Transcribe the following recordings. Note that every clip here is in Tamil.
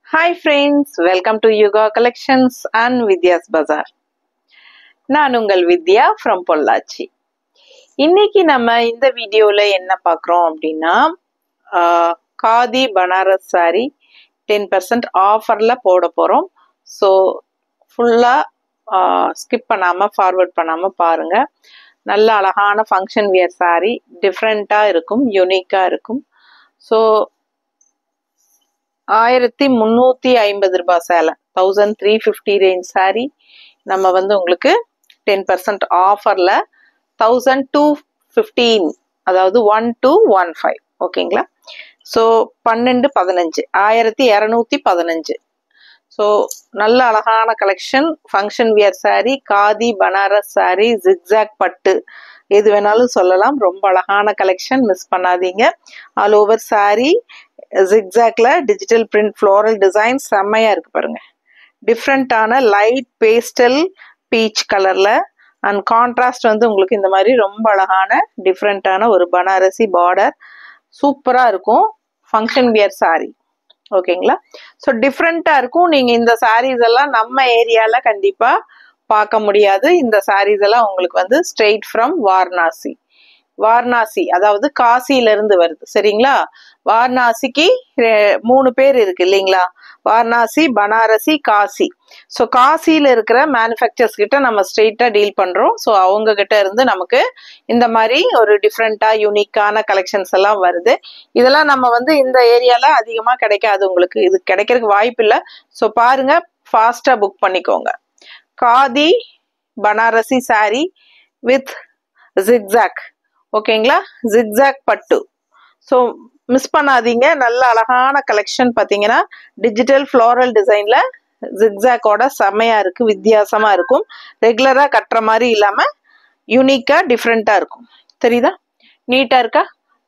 Hi friends, welcome to Yoga Collections and Vidya's Bazaar. நான் உங்கள் வித்யா from பொள்ளாச்சி. இன்னைக்கு நம்ம இந்த வீடியோல என்ன பார்க்குறோம் அப்படின்னா காதி பனாரஸ் சாரி 10% ஆஃபர்ல போட போறோம். ஸோ ஃபுல்லா ஸ்கிப் பண்ணாம ஃபார்வர்ட் பண்ணாம பாருங்க. நல்ல அழகான ஃபங்க்ஷன் வியர் சாரி, டிஃப்ரெண்டா இருக்கும், யூனிக்கா இருக்கும். ஸோ 1350 ரூபாய் சேலை, 1350 ரேஞ்ச் சாரி நம்ம உங்களுக்கு 10% ஆஃபர்ல 1215, அதாவது 1215, ஓகேங்களா? ஸோ 12-15 1215. ஸோ நல்ல அழகான collection, function wear sari, khadi Banaras sari, zigzag பட்டு, எது வேணாலும் சொல்லலாம். ரொம்ப அழகான கலெக்ஷன், மிஸ் பண்ணாதீங்க. ஆல் ஓவர் சாரி ஜிக்ஸாக்ல டிஜிட்டல் பிரிண்ட் ஃப்ளோரல் டிசைன் செம்மையா இருக்கு பாருங்க. டிஃப்ரெண்டான லைட் பேஸ்டல் பீச் கலர்ல அண்ட் கான்ட்ராஸ்ட் உங்களுக்கு இந்த மாதிரி ரொம்ப அழகான டிஃப்ரெண்டான ஒரு பனாரசி பார்டர் சூப்பரா இருக்கும். ஃபங்க்ஷன் வியர் சாரி, ஓகேங்களா? ஸோ டிஃப்ரெண்டா இருக்கும். நீங்க இந்த சாரீஸ் எல்லாம் நம்ம ஏரியால கண்டிப்பா பார்க்க முடியாது. இந்த சாரீஸ் எல்லாம் உங்களுக்கு ஸ்ட்ரெயிட் ஃப்ரம் வாரணாசி, அதாவது காசில இருந்து வருது, சரிங்களா? வாரணாசிக்கு 3 பேர் இருக்கு இல்லைங்களா? வாரணாசி, பனாரசி, காசி. ஸோ காசியில இருக்கிற மேனுஃபேக்சர்ஸ் கிட்ட நம்ம ஸ்ட்ரெயிட்டா டீல் பண்றோம். ஸோ அவங்க கிட்ட இருந்து நமக்கு இந்த மாதிரி ஒரு டிஃப்ரெண்டா யூனிக்கான கலெக்ஷன்ஸ் எல்லாம் வருது. இதெல்லாம் நம்ம இந்த ஏரியால அதிகமா கிடைக்காது, உங்களுக்கு இது கிடைக்கிறதுக்கு வாய்ப்பு இல்லை. ஸோ பாருங்க, ஃபாஸ்டா புக் பண்ணிக்கோங்க. Khadi Banarasi sorry with zigzag, ஓகேங்களா? ஜிக்ஸாக் பட்டு. ஸோ மிஸ் பண்ணாதீங்க. நல்ல அழகான கலெக்ஷன். பார்த்தீங்கன்னா டிஜிட்டல் ஃப்ளோரல் டிசைன்ல ஜிக்ஸாக்கோட செம்மையா இருக்கு, வித்தியாசமா இருக்கும். ரெகுலரா கட்டுற மாதிரி இல்லாம யூனிக்கா டிஃப்ரெண்டா இருக்கும். தெரியுதா? நீட்டா இருக்கா?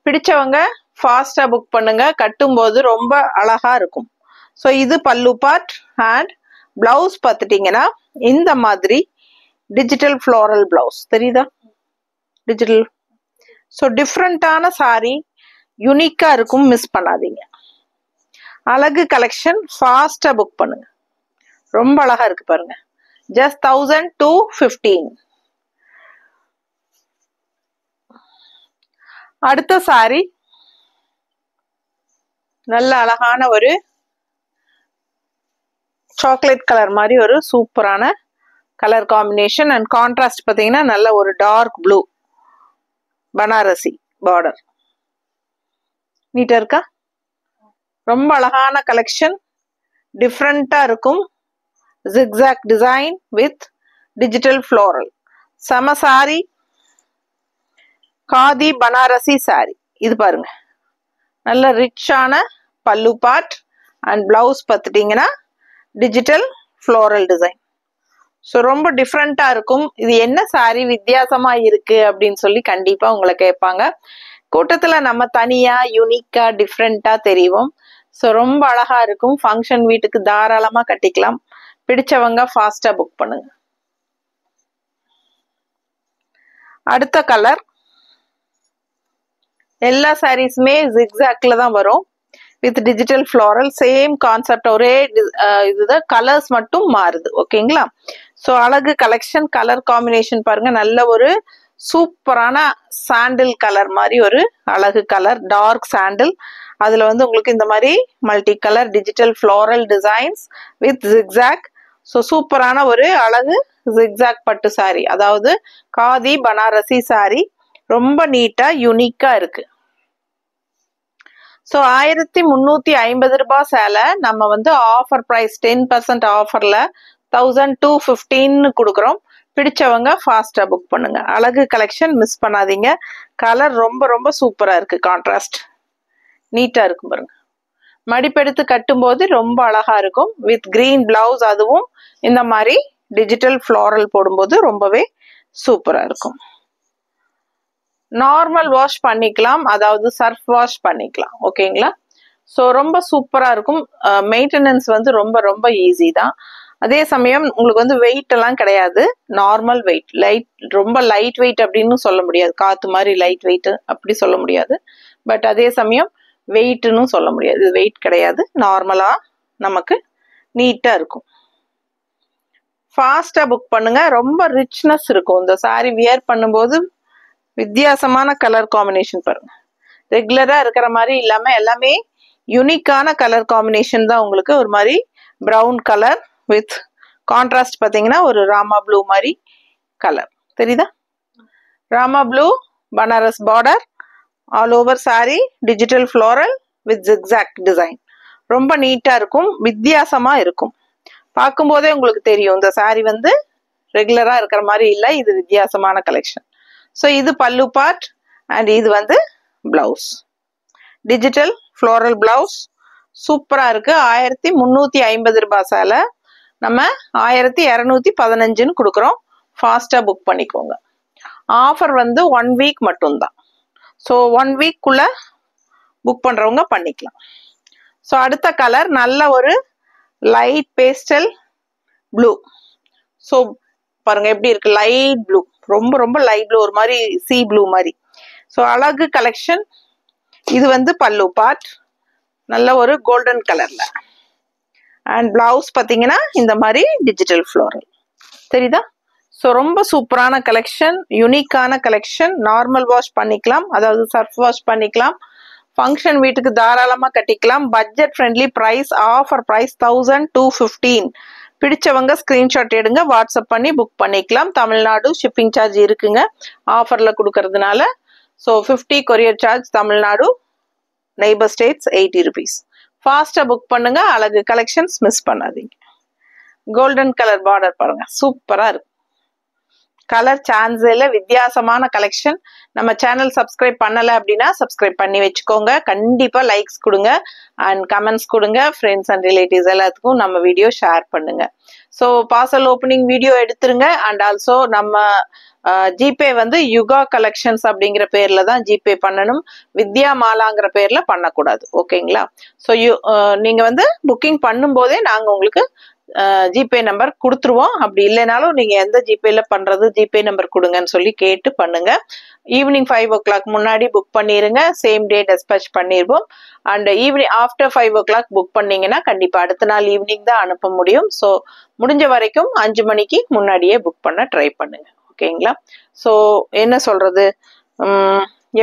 பிடிச்சவங்க ஃபாஸ்டா புக் பண்ணுங்க. கட்டும்போது ரொம்ப அழகா இருக்கும். ஸோ இது பல்லு பார்ட் அண்ட் பிளவுஸ் பார்த்துட்டீங்கன்னா இந்த மாதிரி டிஜிட்டல் ஃப்ளோரல் பிளவுஸ், தெரியுதா? டிஜிட்டல். ஸோ டிஃப்ரெண்டான சாரி, யூனிக்கா இருக்கும், மிஸ் பண்ணாதீங்க. அழகு கலெக்ஷன், ஃபாஸ்டா புக் பண்ணுங்க. ரொம்ப அழகா இருக்கு பாருங்க. ஜஸ்ட் 1215. அடுத்த சாரி நல்ல அழகான ஒரு சாக்லேட் கலர் மாதிரி ஒரு சூப்பரான கலர் காம்பினேஷன் அண்ட் கான்ட்ராஸ்ட் பார்த்தீங்கன்னா நல்ல ஒரு டார்க் ப்ளூ பனாரசி பார்டர். நீட்டா இருக்கா? ரொம்ப அழகான கலெக்ஷன், டிஃப்ரெண்டா இருக்கும். Zigzag design with digital floral, சம சாரி. காதி பனாரசி சாரி. இது பாருங்க, நல்ல ரிச்சான பல்லு பார்ட் அண்ட் பிளவுஸ் பார்த்துட்டீங்கன்னா டிஜிட்டல் ஃப்ளோரல் டிசைன். ஸோ ரொம்ப டிஃப்ரெண்டா இருக்கும். இது என்ன சாரி வித்தியாசமா இருக்கு அப்படின்னு சொல்லி கண்டிப்பா உங்களை கேட்பாங்க. கூட்டத்துல நம்ம தனியா யூனிக்கா டிஃப்ரெண்டா தெரியும். ஸோ ரொம்ப அழகா இருக்கும். ஃபங்க்ஷன் வீட்டுக்கு தாராளமா கட்டிக்கலாம். பிடிச்சவங்க ஃபாஸ்டா புக் பண்ணுங்க. அடுத்த கலர், எல்லா சாரீஸுமே ஜிக்ஸாக்ல தான் வரும் with digital floral. Same concept, ஒரே இதுதான், கலர்ஸ் மட்டும் மாறுது, ஓகேங்களா? ஸோ அழகு கலெக்ஷன். கலர் காம்பினேஷன் பாருங்க, நல்ல ஒரு சூப்பரான சாண்டில் கலர் மாதிரி ஒரு அழகு கலர், டார்க் சாண்டில். அதுல உங்களுக்கு இந்த மாதிரி multi colour digital floral designs with zigzag. So சூப்பரான ஒரு அழகு ஜிக்ஸாக் பட்டு சாரி, அதாவது காதி பனாரசி சாரி. ரொம்ப நீட்டா யூனிக்கா இருக்கு. ஸோ 1350 ரூபாய் சேலை நம்ம ஆஃபர் ப்ரைஸ் 10% ஆஃபர்ல 1215 கொடுக்குறோம். பிடிச்சவங்க ஃபாஸ்டா புக் பண்ணுங்க. அழகு கலெக்ஷன், மிஸ் பண்ணாதீங்க. கலர் ரொம்ப ரொம்ப சூப்பரா இருக்கு, கான்ட்ராஸ்ட் நீட்டா இருக்கும் பாருங்க. மடிப்பெடுத்து கட்டும்போது ரொம்ப அழகா இருக்கும் வித் கிரீன் பிளவுஸ். அதுவும் இந்த மாதிரி டிஜிட்டல் ஃப்ளோரல் போடும்போது ரொம்பவே சூப்பரா இருக்கும். நார்மல் வாஷ் பண்ணிக்கலாம், அதாவது சர்ஃப் வாஷ் பண்ணிக்கலாம், ஓகேங்களா? ஸோ ரொம்ப சூப்பரா இருக்கும். மெயின்டெனன்ஸ் ரொம்ப ரொம்ப ஈஸி தான். அதே சமயம் உங்களுக்கு வெயிட் எல்லாம் கிடையாது, நார்மல் வெயிட். ரொம்ப லைட் வெயிட் அப்படின்னு சொல்ல முடியாது, காத்து மாதிரி லைட் வெயிட் அப்படி சொல்ல முடியாது. பட் அதே சமயம் வெயிட்னு சொல்ல முடியாது, இது வெயிட் கிடையாது, நார்மலா நமக்கு நீட்டாக இருக்கும். ஃபாஸ்ட்டாக புக் பண்ணுங்க. ரொம்ப ரிச்னஸ் இருக்கும் இந்த சாரி வியர் பண்ணும்போது. வித்தியாசமான கலர் காம்பினேஷன் பாருங்க. ரெகுலராக இருக்கிற மாதிரி இல்லாமல் எல்லாமே யூனிக்கான கலர் காம்பினேஷன் தான். உங்களுக்கு ஒரு மாதிரி ப்ரௌன் கலர் வித் கான்ட்ராஸ்ட் பார்த்தீங்கன்னா ஒரு ராமா ப்ளூ மாதிரி கலர் தெரியுதா? Rama blue Banaras border all over sorry digital floral with zigzag design. ரொம்ப நீட்டாக இருக்கும், வித்தியாசமாக இருக்கும். பார்க்கும்போதே உங்களுக்கு தெரியும் இந்த சாரி வந்து ரெகுலராக இருக்கிற மாதிரி இல்லை, இது வித்தியாசமான கலெக்ஷன். ஸோ இது பல்லு பார்ட் அண்ட் இது வந்து பிளவுஸ். டிஜிட்டல் ஃப்ளோரல் பிளவுஸ் சூப்பராக இருக்குது. 1350 ரூபாய் சேலை நம்ம 1215 கொடுக்குறோம். ஃபாஸ்ட்டாக புக் பண்ணிக்கோங்க. ஆஃபர் வந்து 1 வீக் மட்டும்தான். ஸோ 1 வீக்குள்ளே புக் பண்ணுறவங்க பண்ணிக்கலாம். ஸோ அடுத்த கலர் நல்ல ஒரு லைட் பேஸ்டல் ப்ளூ. ஸோ பாருங்க எப்படி இருக்கு, லைட் ப்ளூ, ரொம்ப ரொம்ப லைட் ப்ளூ, ஒரு மாதிரி சி ப்ளூ மாதிரி. ஸோ அழகு கலெக்ஷன். இது வந்து பல்லு பார்ட் நல்ல ஒரு கோல்டன் கலர்ல அண்ட் பிளவுஸ் பார்த்தீங்கன்னா இந்த மாதிரி டிஜிட்டல் ஃப்ளோரல் தெரியுதா? ஸோ ரொம்ப சூப்பரான கலெக்ஷன், யூனிக்கான கலெக்ஷன். நார்மல் வாஷ் பண்ணிக்கலாம், அதாவது சர்ஃப் வாஷ் பண்ணிக்கலாம். ஃபங்க்ஷன் வீட்டுக்கு தாராளமாக கட்டிக்கலாம். Budget friendly price, offer price 1215. பிடிச்சவங்க ஸ்க்ரீன்ஷாட் எடுங்க, வாட்ஸ்அப் பண்ணி புக் பண்ணிக்கலாம். தமிழ்நாடு ஷிப்பிங் சார்ஜ் இருக்குங்க ஆஃபரில் கொடுக்கறதுனால. So 50 courier charge Tamil Nadu, neighbour states 80 rupees. ஃபாஸ்ட்டாக புக் பண்ணுங்க. அழகு கலெக்ஷன்ஸ் மிஸ் பண்ணாதீங்க. கோல்டன் கலர் பார்டர் பாருங்க, சூப்பராக இருக்கு. கலர் சான்ஸில் வித்தியாசமான கலெக்ஷன். நம்ம சேனல் சப்ஸ்கிரைப் பண்ணலை அப்படின்னா சப்ஸ்கிரைப் பண்ணி வச்சுக்கோங்க. கண்டிப்பாக லைக்ஸ் கொடுங்க அண்ட் கமெண்ட்ஸ் கொடுங்க. ஃப்ரெண்ட்ஸ் அண்ட் ரிலேட்டிவ்ஸ் எல்லாத்துக்கும் நம்ம வீடியோ ஷேர் பண்ணுங்க. ஸோ பார்சல் ஓப்பனிங் வீடியோ எடுத்துருங்க. அண்ட் ஆல்சோ நம்ம ஜிபே வந்து யுகா கலெக்ஷன்ஸ் அப்படிங்கிற பேர்ல தான் ஜிபே பண்ணணும், வித்யா மாலாங்கிற பேர்ல பண்ணக்கூடாது. ஓகேங்களா? ஸோ நீங்க வந்து புக்கிங் பண்ணும்போதே நாங்கள் உங்களுக்கு ஜிபே நம்பர் கொடுத்துருவோம். அப்படி இல்லைனாலும் நீங்க எந்த ஜிபேல பண்றது, ஜிபே நம்பர் கொடுங்கன்னு சொல்லி கேட்டு பண்ணுங்க. ஈவினிங் 5 o'clock முன்னாடி புக் பண்ணிருங்க. சேம் டே டெஸ்பேச் பண்ணிடுவோம். And evening after 5 o'clock book பண்ணீங்கன்னா கண்டிப்பா அடுத்த நாள் ஈவினிங் தான் அனுப்ப முடியும். ஸோ முடிஞ்ச வரைக்கும் 5 மணிக்கு முன்னாடியே புக் பண்ண ட்ரை பண்ணுங்க. ஓகேங்களா? ஸோ என்ன சொல்றது,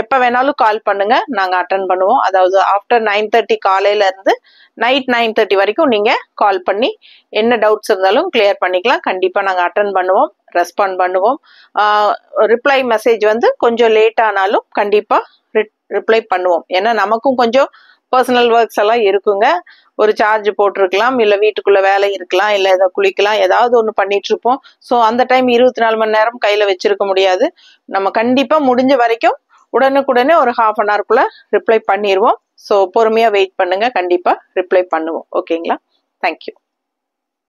எப்போ வேணாலும் கால் பண்ணுங்க, நாங்கள் அட்டன் பண்ணுவோம். அதாவது ஆஃப்டர் 9:30 காலையில இருந்து நைட் 9:30 வரைக்கும் நீங்க கால் பண்ணி என்ன டவுட்ஸ் இருந்தாலும் கிளியர் பண்ணிக்கலாம். கண்டிப்பாக நாங்கள் அட்டன் பண்ணுவோம், ரெஸ்பாண்ட் பண்ணுவோம். ரிப்ளை மெசேஜ் வந்து கொஞ்சம் லேட் ஆனாலும் கண்டிப்பாக ரிப்ளை பண்ணுவோம். ஏன்னா நமக்கும் கொஞ்சம் பர்சனல் ஒர்க்ஸ் எல்லாம் இருக்குங்க. ஒரு சார்ஜ் போட்டிருக்கலாம், இல்லை வீட்டுக்குள்ள வேலை இருக்கலாம், இல்லை ஏதோ குளிக்கலாம், ஏதாவது ஒன்று பண்ணிட்டு இருப்போம். ஸோ அந்த டைம் 24 மணி நேரம் கையில் வச்சிருக்க முடியாது. நம்ம கண்டிப்பாக முடிஞ்ச வரைக்கும் உடனுக்குடனே ஒரு ½ an hourக்குள்ள ரிப்ளை பண்ணிடுவோம். ஸோ பொறுமையாக வெயிட் பண்ணுங்க, கண்டிப்பாக ரிப்ளை பண்ணுவோம். ஓகேங்களா? தேங்க்யூ.